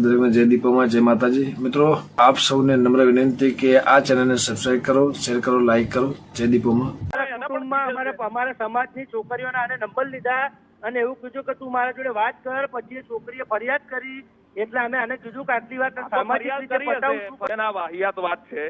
દરેકને જય દીપોમાં જય માતાજી। મિત્રો આપ સૌને નમ્ર વિનંતી કે આ ચેનલને સબસ્ક્રાઇબ કરો, શેર કરો, લાઈક કરો। જય દીપોમાં। અમારા સમાજની છોકરીઓના આને નંબર લીધા અને એવું કીધું કે તું મારા જોડે વાત કર। પછી એ છોકરીએ ફરિયાદ કરી એટલે અમે આને કીધું કે આટલી વાત સામાજિક રીતે પતાવું આ વાહિયાત વાત છે।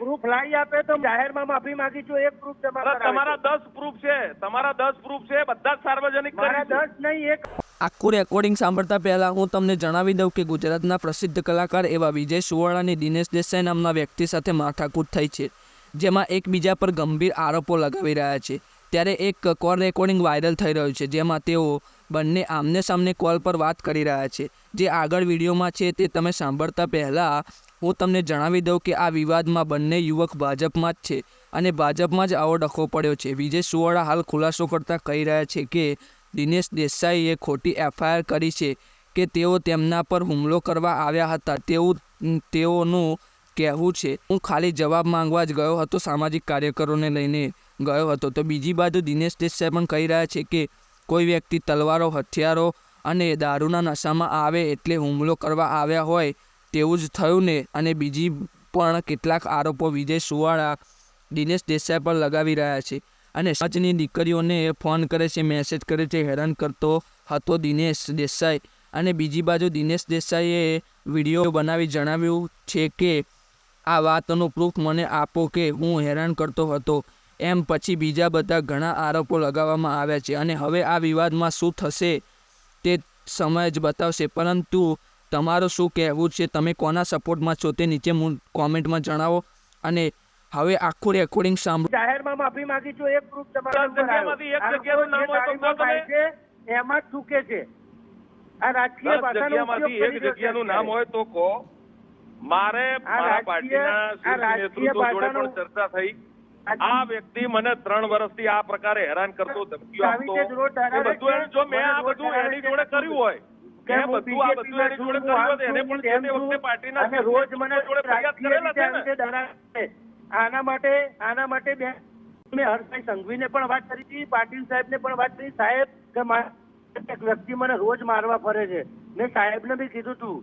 પ્રૂફ લાવી આપે તો જાહેરમાં માફી માંગી છું। એક પ્રૂફ જમા કરાવે। તમારા 10 પ્રૂફ છે, તમારા 10 પ્રૂફ છે, બધા જ સાર્વજનિક મારા કરીશું। 10 નહીં, એક આખું રેકોર્ડિંગ સાંભળતા પહેલા હું તમને જણાવી દઉં કે ગુજરાતના પ્રસિદ્ધ કલાકાર એવા વિજય સુવાળા અને દિનેશ દેસાઈ નામના વ્યક્તિ સાથે માથાકૂટ થઈ છે, જેમાં એકબીજા પર ગંભીર આરોપો લગાવી રહ્યા છે। ત્યારે એક કોલ રેકોર્ડિંગ વાયરલ થઈ રહ્યું છે, જેમાં તેઓ બંને આમને સામને કોલ પર વાત કરી રહ્યા છે। જે આગળ વિડીયોમાં છે તે તમે સાંભળતા પહેલાં હું તમને જણાવી દઉં કે આ વિવાદમાં બંને યુવક ભાજપમાં જ છે અને ભાજપમાં જ આવો ડખો પડ્યો છે। વિજય સુવાળા હાલ ખુલાસો કરતાં કહી રહ્યા છે કે દિનેશ દેસાઈએ ખોટી એફઆઈઆર કરી છે કે તેઓ તેમના પર હુમલો કરવા આવ્યા હતા તેવું તેઓનું કહેવું છે। હું ખાલી જવાબ માંગવા જ ગયો હતો, સામાજિક કાર્યકરોને લઈને ગયો હતો। તો બીજી બાજુ દિનેશ દેસાઈ પણ કહી રહ્યા છે કે કોઈ વ્યક્તિ તલવારો, હથિયારો અને દારૂના નશામાં આવે એટલે હુમલો કરવા આવ્યા હોય તેવું જ થયું ને। અને બીજી પણ કેટલાક આરોપો વિજય સુવાળા દિનેશ દેસાઈ પર લગાવી રહ્યા છે અને સમાજની દીકરીઓને ફોન કરે છે, મેસેજ કરે છે, હેરાન કરતો હતો દિનેશ દેસાઈ। અને બીજી બાજુ દિનેશ દેસાઈએ વિડીયો બનાવી જણાવ્યું છે કે આ વાતનો પ્રૂફ મને આપો કે હું હેરાન કરતો હતો એમ। પછી બીજા બધા ઘણા આરોપો લગાવવામાં આવ્યા છે અને હવે આ વિવાદમાં શું થશે તે સમય જ બતાવશે। પરંતુ તમારું શું કહેવું છે, તમે કોના સપોર્ટમાં છો તે નીચે કોમેન્ટમાં જણાવો। અને હવે આખું રેકોર્ડિંગ સાંભળો। જાહેરમાં માફી માંગી છું। એક પ્રૂફ જમા જગ્યામાંથી એક જગ્યાનું નામ હોય તો કહો તમે। એમાં જ ચૂકે છે। આ રાજકીય 10 ભાષાનો જગ્યામાંથી ઉપયોગ એક જગ્યાનું નામ હોય તો કહો। મારે મારા પાર્ટીના શીર્ષ નેતૃત્વ જોડે પણ ચર્ચા થઈ। આ વ્યક્તિ મને 3 વર્ષથી આ પ્રકારે હેરાન કરતો, ધમકીઓ આપતો, એ બધું એને જો મેં આ બધું એની જોડે કર્યું હોય, મેં બધું આ બધું એની જોડે કર્યું હોય તો એને પણ જે તે વખતે પાર્ટીના અને રોજ મને જોડે ફરિયાદ કરેલા છે ને। આના માટે મેં હર્ષભાઈ સંઘવીને પણ વાત કરી હતી, પાટીલ સાહેબને પણ વાત કરી, સાહેબ કે એક વ્યક્તિ મને રોજ મારવા ફરે છે। મેં સાહેબને બી કીધું હતું